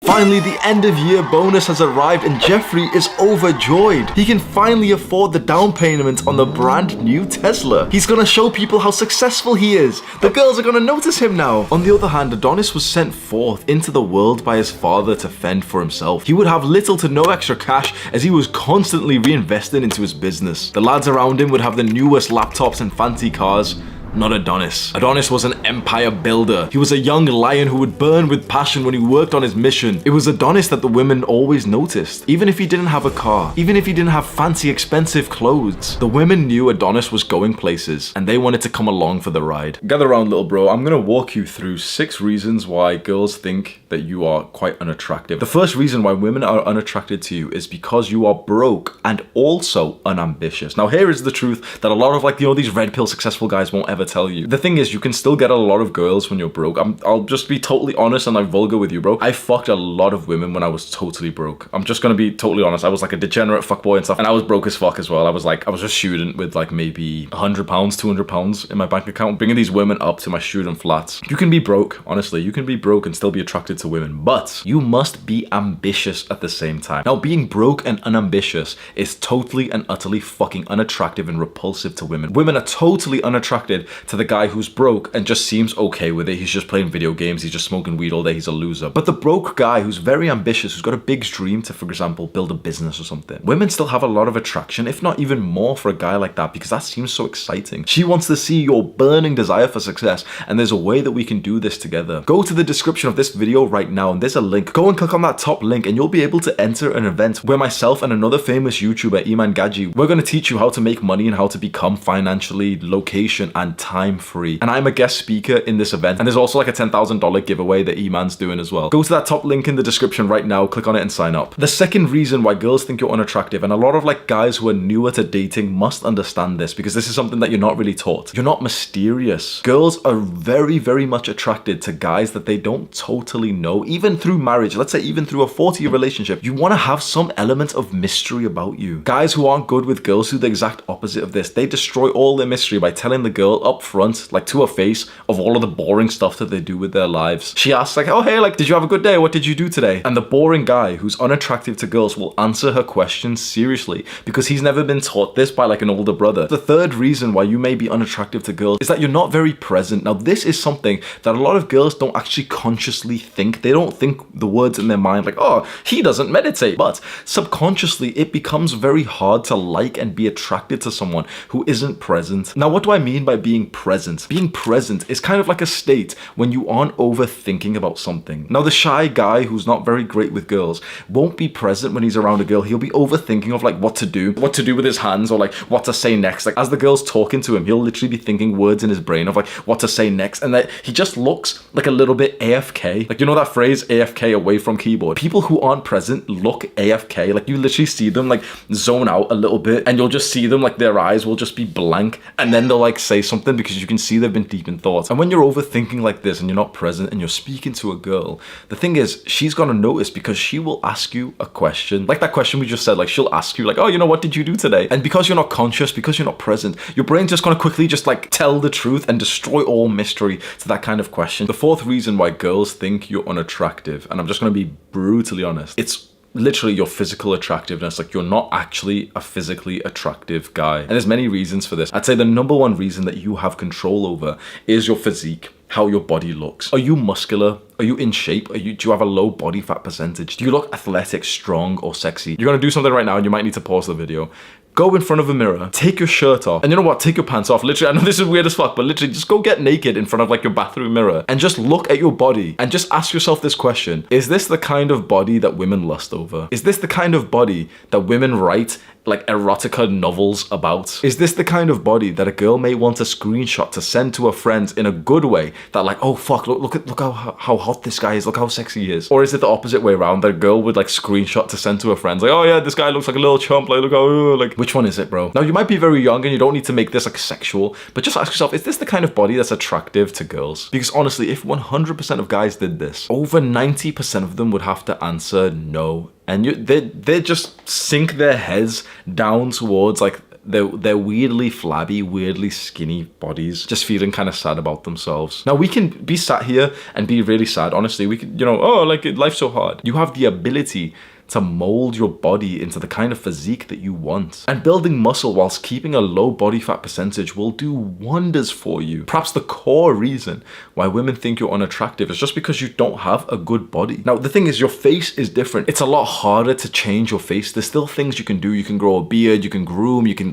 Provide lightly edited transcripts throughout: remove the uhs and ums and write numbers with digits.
Finally, the end of year bonus has arrived and Jeffrey is overjoyed. He can finally afford the down payment on the brand new Tesla. He's gonna show people how successful he is. The girls are gonna notice him now. On the other hand, Adonis was sent forth into the world by his father to fend for himself. He would have little to no extra cash as he was constantly reinvesting into his business. The lads around him would have the newest laptops and fancy cars. Not Adonis. Adonis was an empire builder. He was a young lion who would burn with passion when he worked on his mission. It was Adonis that the women always noticed. Even if he didn't have a car, even if he didn't have fancy expensive clothes, the women knew Adonis was going places and they wanted to come along for the ride. Gather around, little bro. I'm gonna walk you through 6 reasons why girls think that you are quite unattractive. The first reason why women are unattracted to you is because you are broke and also unambitious. Now here is the truth that a lot of these red pill successful guys won't ever tell you. The thing is, you can still get a lot of girls when you're broke. I'll just be totally honest and vulgar with you, bro. I fucked a lot of women when I was totally broke. I'm just gonna be totally honest. I was like a degenerate fuckboy and stuff, and I was broke as fuck as well. I was a student with maybe £100, £200 in my bank account, bringing these women up to my student flats. You can be broke, honestly. You can be broke and still be attracted to women, but you must be ambitious at the same time. Now, being broke and unambitious is totally and utterly fucking unattractive and repulsive to women. Women are totally unattracted to the guy who's broke and just seems okay with it. He's just playing video games, he's just smoking weed all day, he's a loser. But the broke guy who's very ambitious, who's got a big dream to, for example, build a business or something, women still have a lot of attraction, if not even more, for a guy like that, because that seems so exciting. She wants to see your burning desire for success, and there's a way that we can do this together. Go to the description of this video right now, and there's a link. Go and click on that top link, and you'll be able to enter an event where myself and another famous YouTuber, Iman Gaji, we're going to teach you how to make money and how to become financially, location, and time free. And I'm a guest speaker in this event, and there's also a $10,000 giveaway that Iman's doing as well. Go to that top link in the description right now, click on it and sign up. The second reason why girls think you're unattractive, and a lot of guys who are newer to dating must understand this, because this is something that you're not really taught. You're not mysterious. Girls are very, very much attracted to guys that they don't totally know, even through marriage. Let's say even through a 40-year relationship, you want to have some element of mystery about you. Guys who aren't good with girls do the exact opposite of this. They destroy all their mystery by telling the girl up front, to her face, of all of the boring stuff that they do with their lives. She asks oh hey, did you have a good day? What did you do today? And the boring guy who's unattractive to girls will answer her questions seriously, because he's never been taught this by an older brother. The third reason why you may be unattractive to girls is that you're not very present. Now this is something that a lot of girls don't actually consciously think. They don't think the words in their mind oh, he doesn't meditate. But subconsciously it becomes very hard to and be attracted to someone who isn't present. Now what do I mean by being present? Being present is kind of like a state when you aren't overthinking about something. Now the shy guy who's not very great with girls won't be present when he's around a girl. He'll be overthinking of what to do with his hands, or what to say next. As the girl's talking to him, he'll literally be thinking words in his brain of what to say next, and that he just looks a little bit AFK. You know that phrase, AFK, away from keyboard? People who aren't present look AFK. You literally see them zone out a little bit, and you'll just see them their eyes will just be blank, and then they'll say something because you can see they've been deep in thought. And when you're overthinking like this and you're not present and you're speaking to a girl, the thing is, she's gonna notice, because she will ask you a question, that question we just said. She'll ask you oh, what did you do today? And because you're not conscious, because you're not present, your brain's just gonna quickly just tell the truth and destroy all mystery to that kind of question. The fourth reason why girls think you're unattractive, and I'm just gonna be brutally honest, it's literally your physical attractiveness. You're not actually a physically attractive guy, and there's many reasons for this. I'd say the number one reason that you have control over is your physique, how your body looks. Are you muscular? Are you in shape? Do you have a low body fat percentage? Do you look athletic, strong, or sexy? You're gonna do something right now and you might need to pause the video. Go in front of a mirror, take your shirt off, and you know what? Take your pants off. Literally, I know this is weird as fuck, but literally just go get naked in front of your bathroom mirror and just look at your body and just ask yourself this question. Is this the kind of body that women lust over? Is this the kind of body that women write erotica novels about? Is this the kind of body that a girl may want a screenshot to send to her friends in a good way, that oh fuck, look how hot this guy is, look how sexy he is? Or is it the opposite way around, that a girl would screenshot to send to her friends, oh yeah, this guy looks like a little chump, look how, which one is it, bro? Now you might be very young and you don't need to make this sexual, but just ask yourself, is this the kind of body that's attractive to girls? Because honestly, if 100% of guys did this, over 90% of them would have to answer no. And they just sink their heads down towards their weirdly flabby, weirdly skinny bodies, just feeling kind of sad about themselves. Now, we can be sat here and be really sad. Honestly, we could, oh, like, life's so hard. You have the ability to mold your body into the kind of physique that you want. And building muscle whilst keeping a low body fat percentage will do wonders for you. Perhaps the core reason why women think you're unattractive is just because you don't have a good body. Now, the thing is, your face is different. It's a lot harder to change your face. There's still things you can do. You can grow a beard, you can groom, you can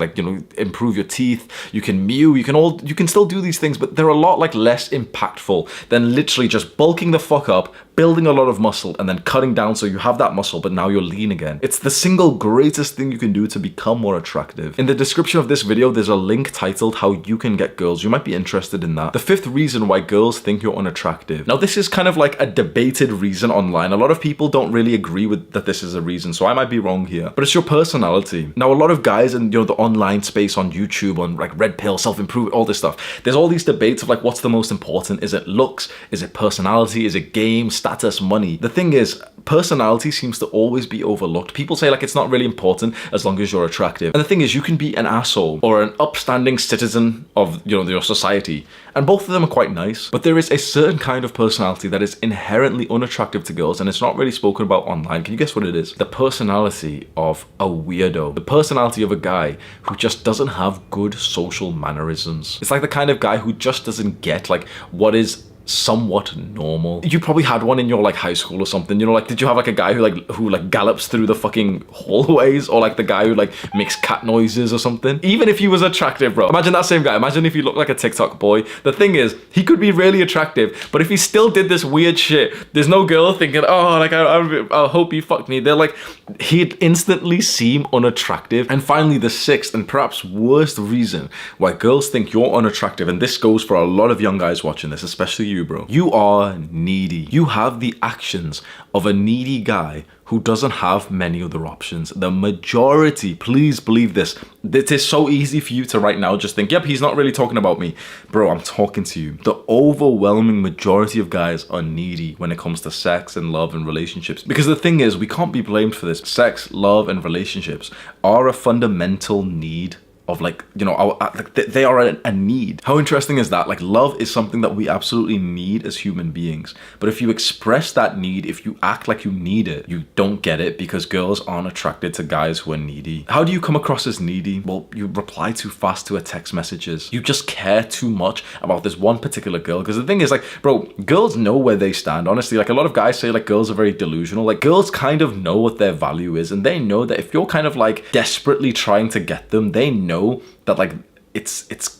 improve your teeth, you can mew, you can still do these things, but they're a lot less impactful than literally just bulking the fuck up, building a lot of muscle, and then cutting down so you have that muscle, but now you're lean again. It's the single greatest thing you can do to become more attractive. In the description of this video, there's a link titled How You Can Get Girls. You might be interested in that. The 5th reason why girls think you're unattractive. Now, this is kind of like a debated reason online. A lot of people don't really agree with that this is a reason, so I might be wrong here. But it's your personality. Now, a lot of guys in the online space, on YouTube, on like Red Pill, self-improvement, all this stuff, there's all these debates of like, what's the most important? Is it looks? Is it personality? Is it game, status, money? The thing is, personality seems to always be overlooked. People say like it's not really important as long as you're attractive. And the thing is, you can be an asshole or an upstanding citizen of your society, and both of them are quite nice. But there is a certain kind of personality that is inherently unattractive to girls, and it's not really spoken about online. Can you guess what it is? The personality of a weirdo. The personality of a guy who just doesn't have good social mannerisms. It's like the kind of guy who just doesn't get like what is somewhat normal. You probably had one in your like high school or something, like did you have like a guy who gallops through the fucking hallways, or like the guy who like makes cat noises or something? Even if he was attractive, bro, imagine that same guy. Imagine if he looked like a TikTok boy. The thing is, he could be really attractive, but if he still did this weird shit, there's no girl thinking, oh, like I hope he fucked me. They're like, he'd instantly seem unattractive. And finally, the 6th and perhaps worst reason why girls think you're unattractive, and this goes for a lot of young guys watching this, especially you, bro. You are needy. You have the actions of a needy guy who doesn't have many other options. The majority, please believe this. It is so easy for you to right now just think, yep, he's not really talking about me. Bro, I'm talking to you. The overwhelming majority of guys are needy when it comes to sex and love and relationships. Because the thing is, we can't be blamed for this. Sex, love, and relationships are a fundamental need of they are a need. How interesting is that? Like, love is something that we absolutely need as human beings. But if you express that need, if you act like you need it, you don't get it, because girls aren't attracted to guys who are needy. How do you come across as needy? Well, you reply too fast to her text messages. You just care too much about this one particular girl. Because the thing is, like, bro, girls know where they stand. Honestly, like, a lot of guys say like girls are very delusional. Like, girls kind of know what their value is, and they know that if you're kind of like desperately trying to get them, they know that like it's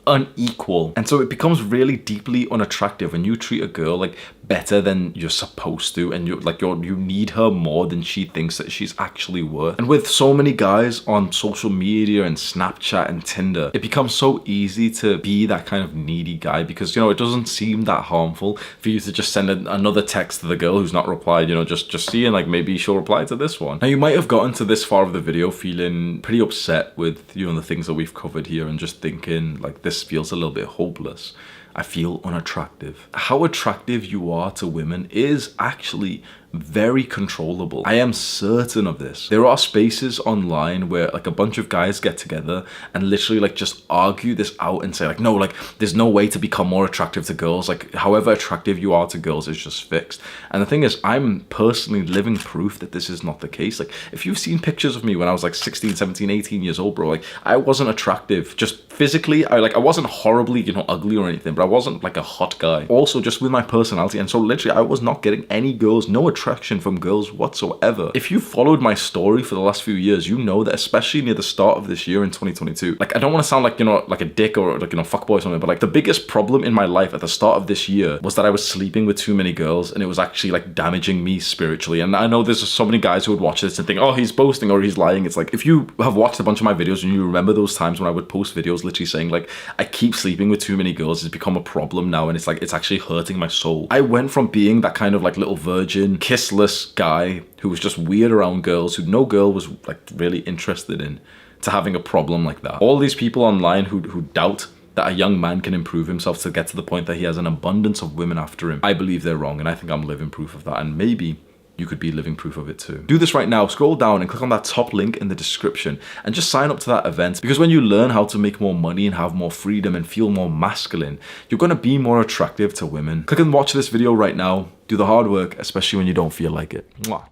unequal, and so it becomes really deeply unattractive when you treat a girl like better than you're supposed to, and you need her more than she thinks that she's actually worth. And with so many guys on social media and Snapchat and Tinder, it becomes so easy to be that kind of needy guy, because it doesn't seem that harmful for you to just send another text to the girl who's not replied, just seeing like maybe she'll reply to this one. Now, you might have gotten to this far of the video feeling pretty upset with the things that we've covered here, and just thinking like, this feels a little bit hopeless. I feel unattractive. How attractive you are to women is actually very controllable. I am certain of this. There are spaces online where like a bunch of guys get together and literally like just argue this out and say like, no, like there's no way to become more attractive to girls. Like, however attractive you are to girls is just fixed. And the thing is, I'm personally living proof that this is not the case. Like, if you've seen pictures of me when I was like 16, 17, 18 years old, bro, like I wasn't attractive. Just physically, I wasn't horribly, ugly or anything, but I wasn't like a hot guy. Also, just with my personality. And so literally I was not getting any girls, no attraction from girls whatsoever. If you followed my story for the last few years, you know that especially near the start of this year in 2022, like I don't want to sound like, like a dick or like, fuckboy or something, but like the biggest problem in my life at the start of this year was that I was sleeping with too many girls, and it was actually like damaging me spiritually. And I know there's so many guys who would watch this and think, oh, he's boasting or he's lying. It's like, if you have watched a bunch of my videos and you remember those times when I would post videos literally saying like, I keep sleeping with too many girls, it's become a problem now, and it's like, it's actually hurting my soul. I went from being that kind of like little virgin, kissless guy who was just weird around girls, who no girl was like really interested in, to having a problem like that. All these people online who doubt that a young man can improve himself to get to the point that he has an abundance of women after him, I believe they're wrong, and I think I'm living proof of that. And maybe you could be living proof of it too. Do this right now. Scroll down and click on that top link in the description and just sign up to that event, because when you learn how to make more money and have more freedom and feel more masculine, you're going to be more attractive to women. Click and watch this video right now. Do the hard work, especially when you don't feel like it. Mwah.